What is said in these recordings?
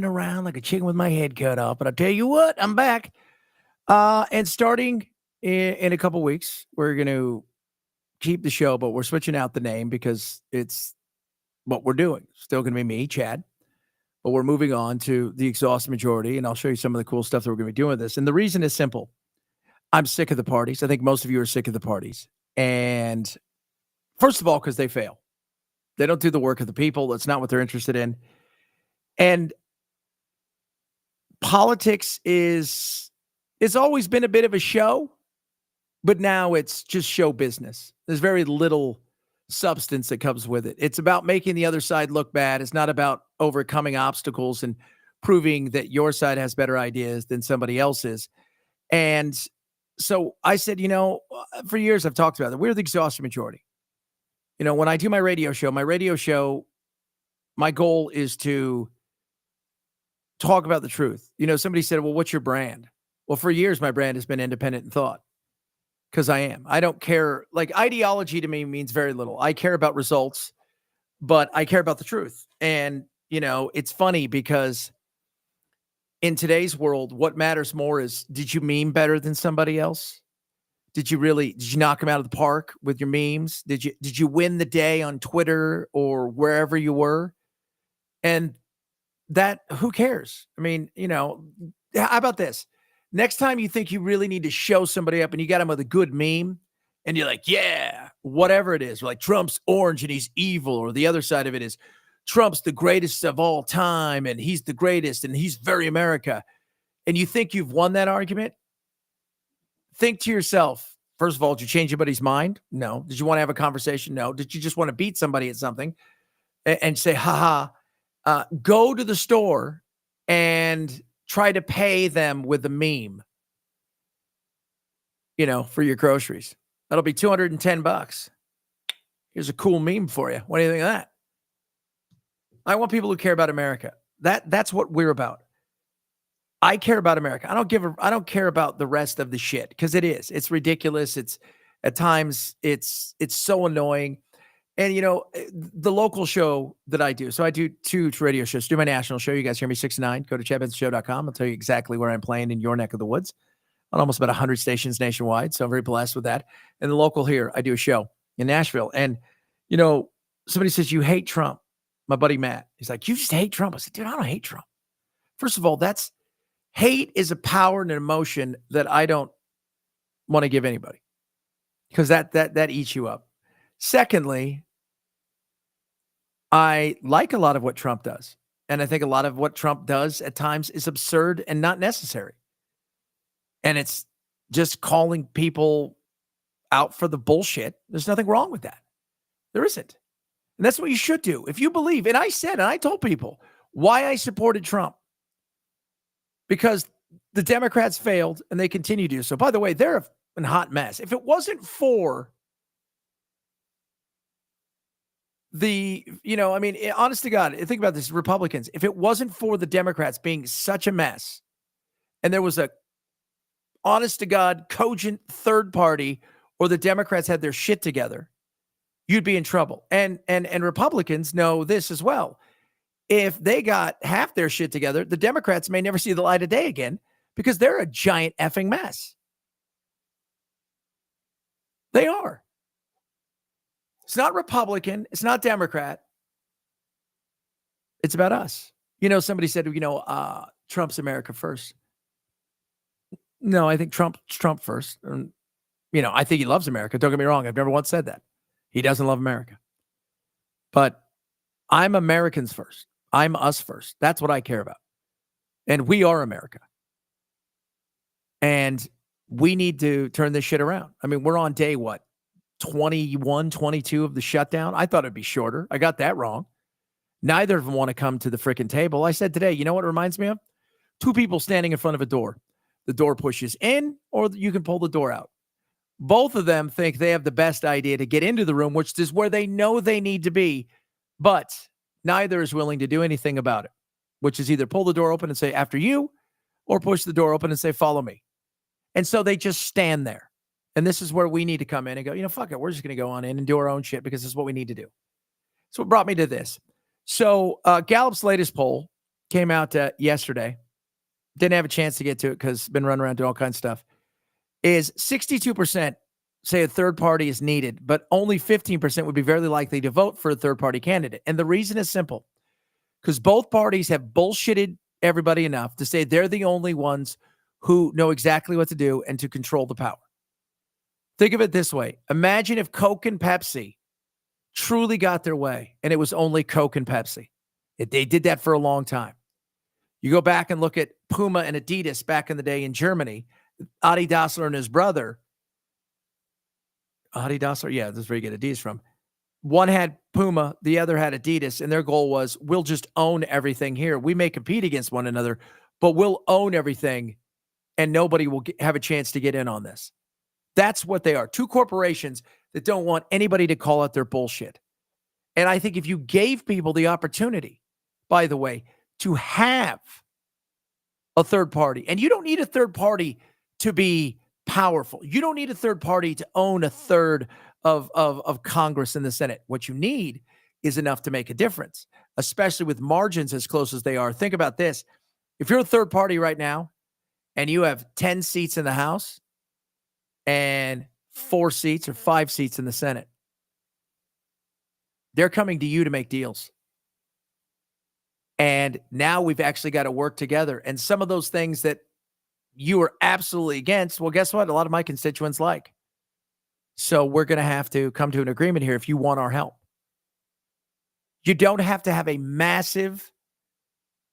around like a chicken with my head cut off. But I'll tell you what, I'm back. And starting in a couple weeks, we're going to keep the show, but we're switching out the name because it's what we're doing. Still going to be me, Chad, but we're moving on to the exhausted majority. And I'll show you some of the cool stuff that we're going to be doing with this. And the reason is simple. I'm sick of the parties. I think most of you are sick of the parties. And first of all, because they fail. They don't do the work of the people. That's not what they're interested in. And politics it's always been a bit of a show, but now it's just show business. There's very little substance that comes with it. It's about making the other side look bad. It's not about overcoming obstacles and proving that your side has better ideas than somebody else's. And so I said, for years I've talked about it. We're the exhausted majority. When I do my radio show, my goal is to talk about the truth. Somebody said, well, what's your brand? Well, for years, my brand has been independent in thought because I am. I don't care. Like, ideology to me means very little. I care about results, but I care about the truth. And, it's funny because in today's world, what matters more is, did you meme better than somebody else? Did you knock them out of the park with your memes? Did you win the day on Twitter or wherever you were? And that, who cares? I mean, how about this? Next time you think you really need to show somebody up and you got them with a good meme and you're like, yeah, whatever it is, like Trump's orange and he's evil, or the other side of it is Trump's the greatest of all time and he's the greatest and he's very America. And you think you've won that argument? Think to yourself, first of all, did you change anybody's mind? No. Did you want to have a conversation? No. Did you just want to beat somebody at something and say, go to the store and try to pay them with a meme, for your groceries. That'll be $210. Here's a cool meme for you. What do you think of that? I want people who care about America. That's what we're about. I care about America. I don't care about the rest of the shit, because it's ridiculous. It's at times it's so annoying. And, the local show that I do, so I do two radio shows. Do my national show. You guys hear me 6 to 9. Go to chadbensonshow.com. I'll tell you exactly where I'm playing in your neck of the woods on almost about 100 stations nationwide. So I'm very blessed with that. And the local here, I do a show in Nashville. And, somebody says, you hate Trump. My buddy Matt, he's like, you just hate Trump. I said, dude, I don't hate Trump. First of all, hate is a power and an emotion that I don't want to give anybody, because that eats you up. Secondly, I like a lot of what Trump does. And I think a lot of what Trump does at times is absurd and not necessary. And it's just calling people out for the bullshit. There's nothing wrong with that. There isn't. And that's what you should do. If you believe, and I told people why I supported Trump. Because the Democrats failed and they continue to do so. By the way, they're a hot mess. If it wasn't for honest to God, think about this, Republicans, if it wasn't for the Democrats being such a mess and there was a honest to God cogent third party, or the Democrats had their shit together, you'd be in trouble. And Republicans know this as well. If they got half their shit together, the Democrats may never see the light of day again, because they're a giant effing mess. They are. It's not Republican. It's not Democrat. It's about us. Somebody said, Trump's America first. No, I think Trump's Trump first. I think he loves America. Don't get me wrong. I've never once said that. He doesn't love America. But I'm Americans first. I'm us first. That's what I care about. And we are America. And we need to turn this shit around. I mean, we're on day, 21, 22 of the shutdown. I thought it'd be shorter. I got that wrong. Neither of them want to come to the freaking table. I said today, you know what it reminds me of? Two people standing in front of a door. The door pushes in, or you can pull the door out. Both of them think they have the best idea to get into the room, which is where they know they need to be, but neither is willing to do anything about it, which is either pull the door open and say, after you, or push the door open and say, follow me. And so they just stand there. And this is where we need to come in and go, fuck it. We're just going to go on in and do our own shit, because this is what we need to do. So what brought me to this. So Gallup's latest poll came out yesterday. Didn't have a chance to get to it because been running around doing all kinds of stuff. Is 62% say a third party is needed, but only 15% would be very likely to vote for a third party candidate. And the reason is simple, because both parties have bullshitted everybody enough to say they're the only ones who know exactly what to do and to control the power. Think of it this way. Imagine if Coke and Pepsi truly got their way and it was only Coke and Pepsi. They did that for a long time. You go back and look at Puma and Adidas back in the day in Germany. Adi Dassler and his brother. Adi Dassler, yeah, this is where you get Adidas from. One had Puma, the other had Adidas, and their goal was, we'll just own everything here. We may compete against one another, but we'll own everything, and nobody will have a chance to get in on this. That's what they are. Two corporations that don't want anybody to call out their bullshit. And I think if you gave people the opportunity, by the way, to have a third party, and you don't need a third party to be powerful. You don't need a third party to own a third of Congress and the Senate. What you need is enough to make a difference, especially with margins as close as they are. Think about this. If you're a third party right now and you have 10 seats in the House and 4 seats or 5 seats in the Senate, they're coming to you to make deals. And now we've actually got to work together. And some of those things that you are absolutely against, well, guess what? A lot of my constituents like. So we're going to have to come to an agreement here if you want our help. You don't have to have a massive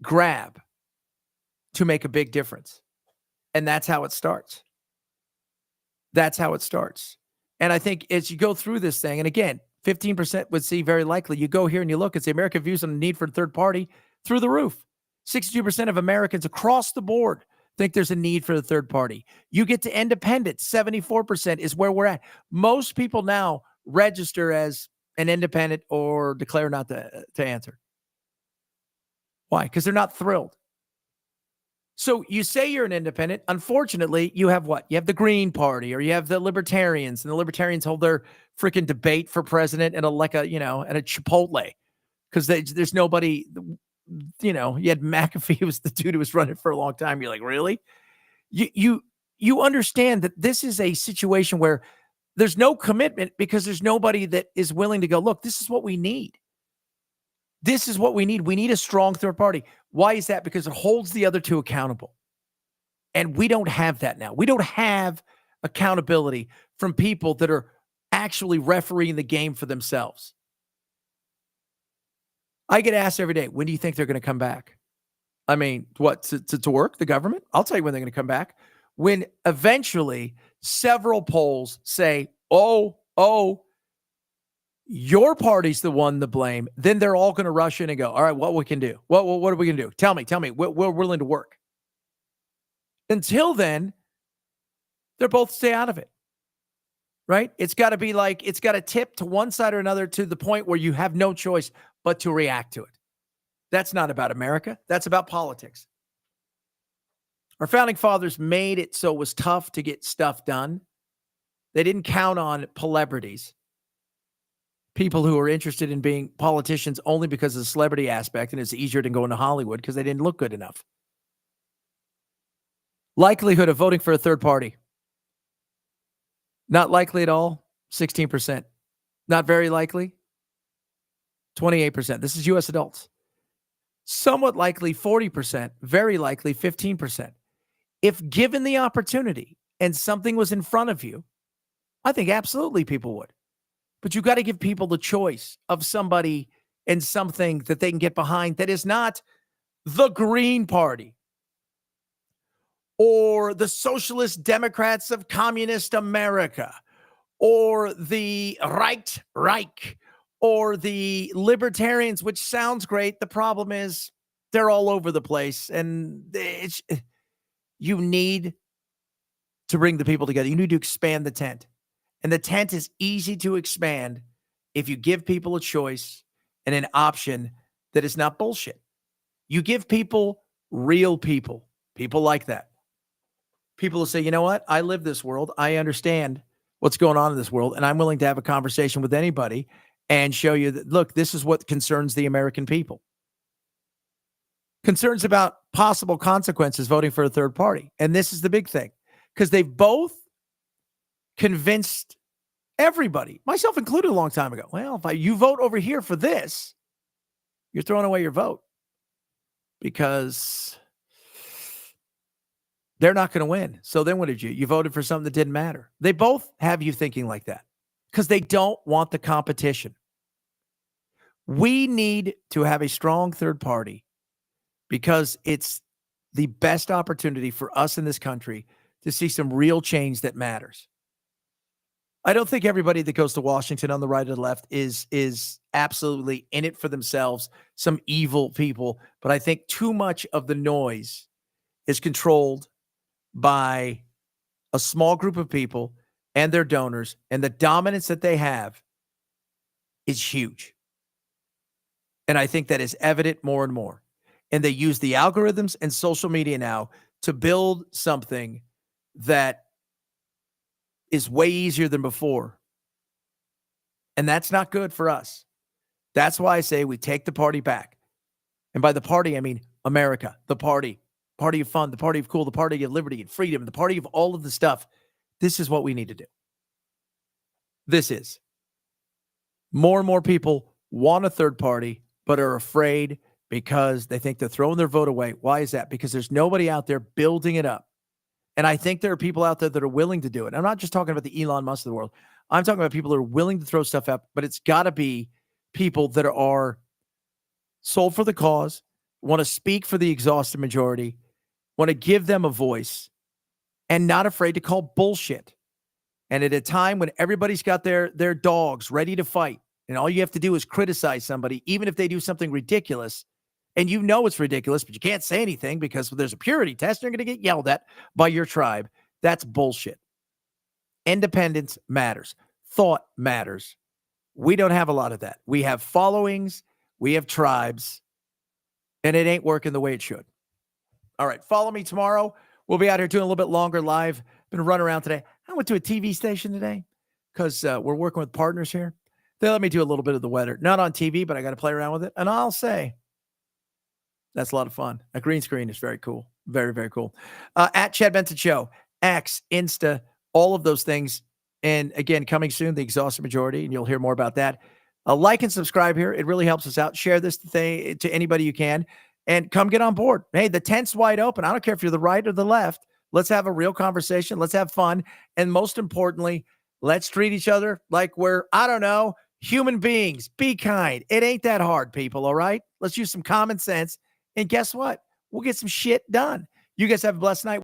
grab to make a big difference. And that's how it starts. That's how it starts. And I think as you go through this thing, and again, 15% would see very likely. You go here and you look, it's the American views on the need for a third party through the roof. 62% of Americans across the board think there's a need for the third party. You get to independent, 74% is where we're at. Most people now register as an independent or declare not to answer. Why? Because they're not thrilled. So you say you're an independent. Unfortunately, you have what? You have the Green Party, or you have the Libertarians, and the Libertarians hold their freaking debate for president and at a Chipotle, because there's nobody. You had McAfee, who was the dude who was running for a long time. You're like, really? You understand that this is a situation where there's no commitment because there's nobody that is willing to go, look, this is what we need. This is what we need. We need a strong third party. Why is that? Because it holds the other two accountable. And we don't have that now. We don't have accountability from people that are actually refereeing the game for themselves. I get asked every day, when do you think they're going to come back? I mean, what, to work, the government? I'll tell you when they're going to come back. When eventually several polls say, oh, your party's the one to blame, then they're all going to rush in and go, all right, what we can do? What are we going to do? Tell me. We're willing to work. Until then, they're both stay out of it. Right? It's got to tip to one side or another to the point where you have no choice but to react to it. That's not about America. That's about politics. Our founding fathers made it so it was tough to get stuff done. They didn't count on celebrities, people who are interested in being politicians only because of the celebrity aspect, and it's easier than going to Hollywood because they didn't look good enough. Likelihood of voting for a third party. Not likely at all, 16%. Not very likely, 28%. This is U.S. adults. Somewhat likely, 40%. Very likely, 15%. If given the opportunity and something was in front of you, I think absolutely people would. But you got to give people the choice of somebody and something that they can get behind that is not the Green Party or the Socialist Democrats of Communist America, or the Reich, or the Libertarians, which sounds great. The problem is they're all over the place, and you need to bring the people together. You need to expand the tent, and the tent is easy to expand if you give people a choice and an option that is not bullshit. You give people real people like that. People will say, you know what? I live this world. I understand what's going on in this world, and I'm willing to have a conversation with anybody and show you that, look, this is what concerns the American people. Concerns about possible consequences voting for a third party. And this is the big thing, because they've both convinced everybody, myself included, a long time ago. Well, if you vote over here for this, you're throwing away your vote because they're not going to win. So then what did you? You voted for something that didn't matter. They both have you thinking like that because they don't want the competition. We need to have a strong third party because it's the best opportunity for us in this country to see some real change that matters. I don't think everybody that goes to Washington on the right or the left is absolutely in it for themselves, some evil people. But I think too much of the noise is controlled by a small group of people and their donors, and the dominance that they have is huge. And I think that is evident more and more. And they use the algorithms and social media now to build something that is way easier than before. And that's not good for us. That's why I say we take the party back. And by the party, I mean America, the party of fun, the party of cool, the party of liberty and freedom, the party of all of the stuff. This is what we need to do. This is. More and more people want a third party, but are afraid because they think they're throwing their vote away. Why is that? Because there's nobody out there building it up. And I think there are people out there that are willing to do it. I'm not just talking about the Elon Musk of the world. I'm talking about people that are willing to throw stuff up, but it's got to be people that are sold for the cause, want to speak for the exhausted majority, want to give them a voice, and not afraid to call bullshit. And at a time when everybody's got their dogs ready to fight, and all you have to do is criticize somebody, even if they do something ridiculous, and you know it's ridiculous, but you can't say anything because there's a purity test, you're going to get yelled at by your tribe. That's bullshit. Independence matters. Thought matters. We don't have a lot of that. We have followings. We have tribes. And it ain't working the way it should. All right. Follow me tomorrow. We'll be out here doing a little bit longer live. Been running around today. I went to a TV station today because we're working with partners here. They let me do a little bit of the weather. Not on TV, but I got to play around with it. And I'll say, that's a lot of fun. A green screen is very cool. Very, very cool. At Chad Benson Show, X, Insta, all of those things. And again, coming soon, the exhausted majority, and you'll hear more about that. Like and subscribe here. It really helps us out. Share this to anybody you can. And come get on board. Hey, the tent's wide open. I don't care if you're the right or the left. Let's have a real conversation. Let's have fun. And most importantly, let's treat each other like we're, I don't know, human beings. Be kind. It ain't that hard, people, all right? Let's use some common sense. And guess what? We'll get some shit done. You guys have a blessed night.